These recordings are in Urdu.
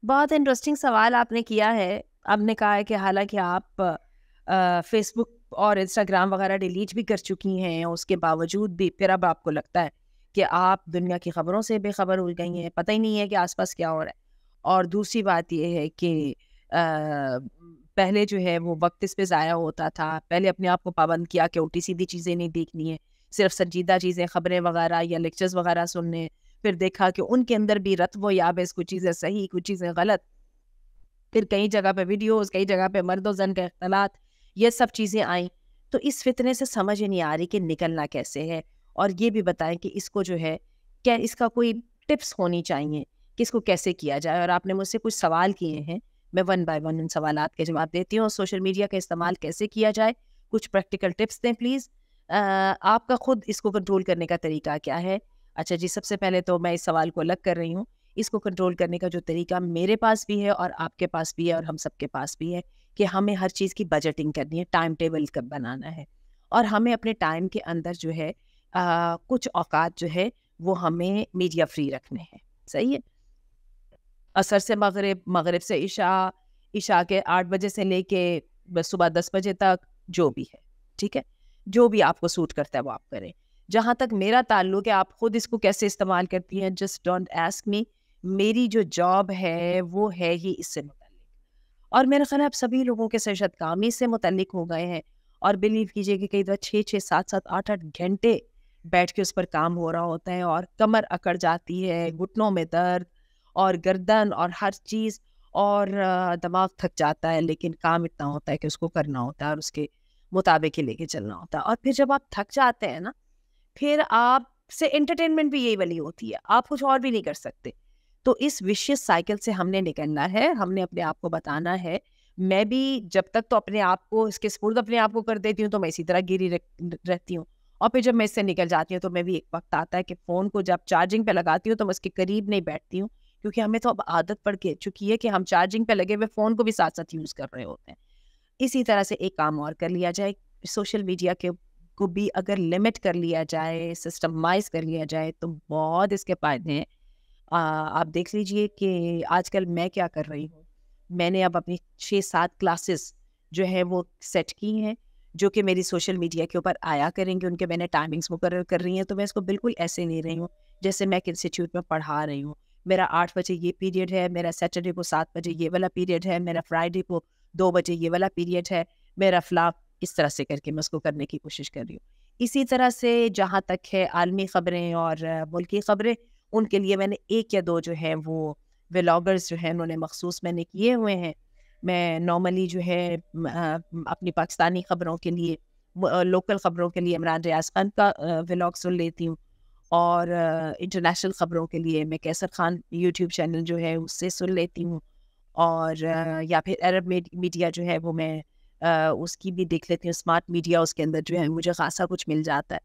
بہت انٹرسٹنگ سوال آپ نے کیا ہے. آپ نے کہا ہے کہ حالانکہ آپ فیس بک اور انسٹاگرام وغیرہ ڈیلیٹ بھی کر چکی ہیں، اس کے باوجود بھی پھر اب آپ کو لگتا ہے کہ آپ دنیا کی خبروں سے بے خبر ہو گئی ہیں، پتہ ہی نہیں ہے کہ آس پاس کیا ہو رہا ہے. اور دوسری بات یہ ہے کہ پہلے جو ہے وہ وقت اس پہ ضائع ہوتا تھا، پہلے اپنے آپ کو پابند کیا کہ الٹی سیدھی چیزیں نہیں دیکھنی ہیں، صرف سنجیدہ چیزیں، خبریں وغیرہ یا لیکچرز وغیرہ سننے. پھر دیکھا کہ ان کے اندر بھی رتب و یابس، کچھ چیزیں صحیح، کچھ چیزیں غلط. پھر کئی جگہ پہ ویڈیوز، کئی جگہ پہ مرد و زن کا اختلاط، یہ سب چیزیں آئیں. تو اس فتنے سے سمجھ ہی نہیں آ رہی کہ نکلنا کیسے ہے. اور یہ بھی بتائیں کہ اس کو جو ہے کیا اس کا کوئی ٹپس ہونی چاہیے کہ اس کو کیسے کیا جائے. اور آپ نے مجھ سے کچھ سوال کیے ہیں، میں ون بائی ون ان سوالات کے جواب دیتی ہوں. سوشل میڈیا کا استعمال کیسے کیا جائے، کچھ پریکٹیکل ٹپس دیں پلیز. آپ کا خود اس کو کنٹرول کرنے کا طریقہ کیا ہے؟ اچھا جی، سب سے پہلے تو میں اس سوال کو الگ کر رہی ہوں. اس کو کنٹرول کرنے کا جو طریقہ میرے پاس بھی ہے اور آپ کے پاس بھی ہے اور ہم سب کے پاس بھی ہے کہ ہمیں ہر چیز کی بجٹنگ کرنی ہے، ٹائم ٹیبل بنانا ہے. اور ہمیں اپنے ٹائم کے اندر جو ہے کچھ اوقات جو ہے وہ ہمیں میڈیا فری رکھنے ہیں. صحیح ہے؟ عصر سے مغرب، مغرب سے عشاء، عشاء کے 8 بجے سے لے کے صبح 10 بجے تک، جو بھی ہے. ٹھیک ہے؟ جو بھی آپ کو سوٹ کرتا ہے وہ آپ کریں. جہاں تک میرا تعلق ہے، آپ خود اس کو کیسے استعمال کرتی ہیں، جسٹ ڈونٹ آسک می. میری جو جاب ہے وہ ہے ہی اس سے متعلق، اور میرا خیال ہے اب سبھی لوگوں کے سرشت کام اس سے متعلق ہو گئے ہیں. اور بلیو کیجیے کہ کئی دفعہ 6 7 8 گھنٹے بیٹھ کے اس پر کام ہو رہا ہوتا ہے اور کمر اکڑ جاتی ہے، گھٹنوں میں درد اور گردن اور ہر چیز، اور دماغ تھک جاتا ہے. لیکن کام اتنا ہوتا ہے کہ اس کو کرنا ہوتا ہے اور اس کے مطابق ہی لے کے چلنا ہوتا ہے. اور پھر جب آپ تھک جاتے ہیں نا، پھر آپ سے انٹرٹینمنٹ بھی یہی والی ہوتی ہے، آپ کچھ اور بھی نہیں کر سکتے. تو اس وشیس سائیکل سے ہم نے نکلنا ہے، ہم نے اپنے آپ کو بتانا ہے. میں بھی جب تک تو اپنے آپ کو اس کے سپرد اپنے آپ کو کر دیتی ہوں تو میں اسی طرح گری رہتی ہوں. اور پھر جب میں اس سے نکل جاتی ہوں تو میں بھی ایک وقت آتا ہے کہ فون کو جب چارجنگ پہ لگاتی ہوں تو میں اس کے قریب نہیں بیٹھتی ہوں، کیونکہ ہمیں تو اب عادت پڑ کے چکی ہے کہ ہم چارجنگ پہ لگے ہوئے فون کو بھی ساتھ ساتھ یوز کر رہے ہوتے ہیں. اسی طرح سے ایک کام اور کر لیا جائے، سوشل میڈیا کے کو بھی اگر لمٹ کر لیا جائے، سسٹمائز کر لیا جائے تو بہت اس کے فائدے ہیں. آپ دیکھ لیجئے کہ آج کل میں کیا کر رہی ہوں. میں نے اب اپنی 6 7 کلاسز جو ہیں وہ سیٹ کی ہیں، جو کہ میری سوشل میڈیا کے اوپر آیا کریں گے. ان کے میں نے ٹائمنگس مقرر کر رہی ہیں، تو میں اس کو بالکل ایسے نہیں رہی ہوں جیسے میں ایک انسٹیٹیوٹ میں پڑھا رہی ہوں. میرا 8 بجے یہ پیریڈ ہے، میرا سیٹرڈے کو 7 بجے یہ والا پیریڈ ہے، میرا فرائیڈے کو 2 بجے یہ والا پیریڈ ہے، میرا فلاں. اس طرح سے کر کے میں اس کو کرنے کی کوشش کر رہی ہوں. اسی طرح سے جہاں تک ہے عالمی خبریں اور ملکی خبریں، ان کے لیے میں نے 1 یا 2 جو ہیں وہ ولاگرز جو ہیں انہوں نے مخصوص میں نے کیے ہوئے ہیں. میں نارملی جو ہے اپنی پاکستانی خبروں کے لیے، لوکل خبروں کے لیے عمران ریاض خان کا ولاگ سن لیتی ہوں، اور انٹرنیشنل خبروں کے لیے میں کیسر خان یوٹیوب چینل جو ہے اس سے سن لیتی ہوں. اور یا پھر عرب میڈیا جو ہے وہ میں اس کی بھی دیکھ لیتی ہوں. اسمارٹ میڈیا، اس کے اندر جو ہے مجھے خاصا کچھ مل جاتا ہے،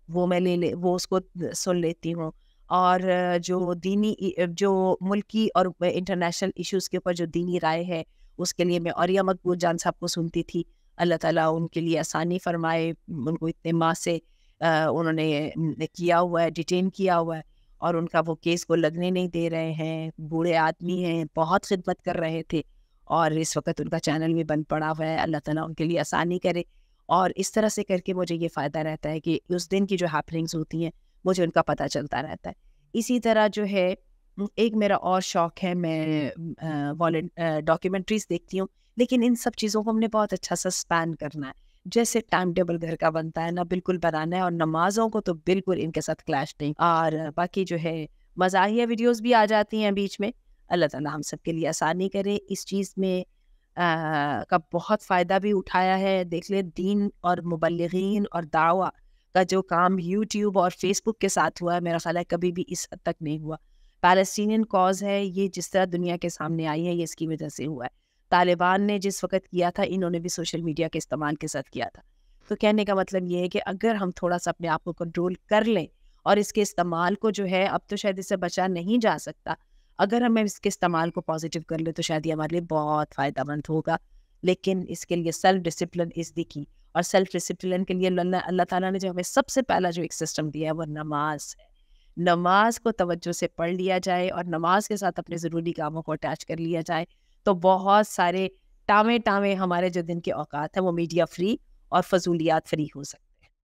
وہ میں وہ اس کو سن لیتی ہوں. اور جو دینی جو ملکی اور انٹرنیشنل ایشوز کے اوپر جو دینی رائے ہے، اس کے لیے میں عاریہ مقبول جان صاحب کو سنتی تھی. اللہ تعالیٰ ان کے لیے آسانی فرمائے. ان کو اتنے ماہ سے انہوں نے کیا ہوا ہے، ڈیٹین کیا ہوا ہے، اور ان کا وہ کیس کو لگنے نہیں دے رہے ہیں. بوڑھے آدمی ہیں، بہت خدمت کر رہے تھے، اور اس وقت ان کا چینل بھی بند پڑا ہوا ہے. اللہ تعالیٰ ان کے لیے آسانی کرے. اور اس طرح سے کر کے مجھے یہ فائدہ رہتا ہے کہ اس دن کی جو ہیپننگز ہوتی ہیں مجھے ان کا پتہ چلتا رہتا ہے. اسی طرح جو ہے ایک میرا اور شوق ہے، میں ڈاکیومنٹریز دیکھتی ہوں. لیکن ان سب چیزوں کو ہم نے بہت اچھا سا اسپین کرنا ہے. جیسے ٹائم ٹیبل گھر کا بنتا ہے نا، بالکل بنانا ہے. اور نمازوں کو تو بالکل ان کے ساتھ کلیش نہیں. اور باقی جو ہے مزاحیہ ویڈیوز بھی آ جاتی ہیں بیچ میں. اللہ تعالیٰ ہم سب کے لیے آسانی کرے. اس چیز میں کا بہت فائدہ بھی اٹھایا ہے. دیکھ لیں دین اور مبلغین اور دعویٰ کا جو کام یوٹیوب اور فیس بک کے ساتھ ہوا ہے، میرا خیال ہے کبھی بھی اس حد تک نہیں ہوا. پیلسٹینین کاز ہے، یہ جس طرح دنیا کے سامنے آئی ہے یہ اس کی وجہ سے ہوا ہے. طالبان نے جس وقت کیا تھا، انہوں نے بھی سوشل میڈیا کے استعمال کے ساتھ کیا تھا. تو کہنے کا مطلب یہ ہے کہ اگر ہم تھوڑا سا اپنے آپ کو کنٹرول کر لیں، اور اس کے استعمال کو جو ہے اب تو شاید اس سے بچا نہیں جا سکتا، اگر ہمیں اس کے استعمال کو پازیٹیو کر لیں تو شاید یہ ہمارے لیے بہت فائدہ مند ہوگا. لیکن اس کے لیے سیلف ڈسپلن از دی کی. اور سیلف ڈسپلن کے لیے اللہ تعالیٰ نے جو ہمیں سب سے پہلا جو ایک سسٹم دیا ہے وہ نماز ہے. نماز کو توجہ سے پڑھ لیا جائے اور نماز کے ساتھ اپنے ضروری کاموں کو اٹیچ کر لیا جائے تو بہت سارے ٹامے ہمارے جو دن کے اوقات ہیں وہ میڈیا فری اور فضولیات فری ہو سکتے ہیں.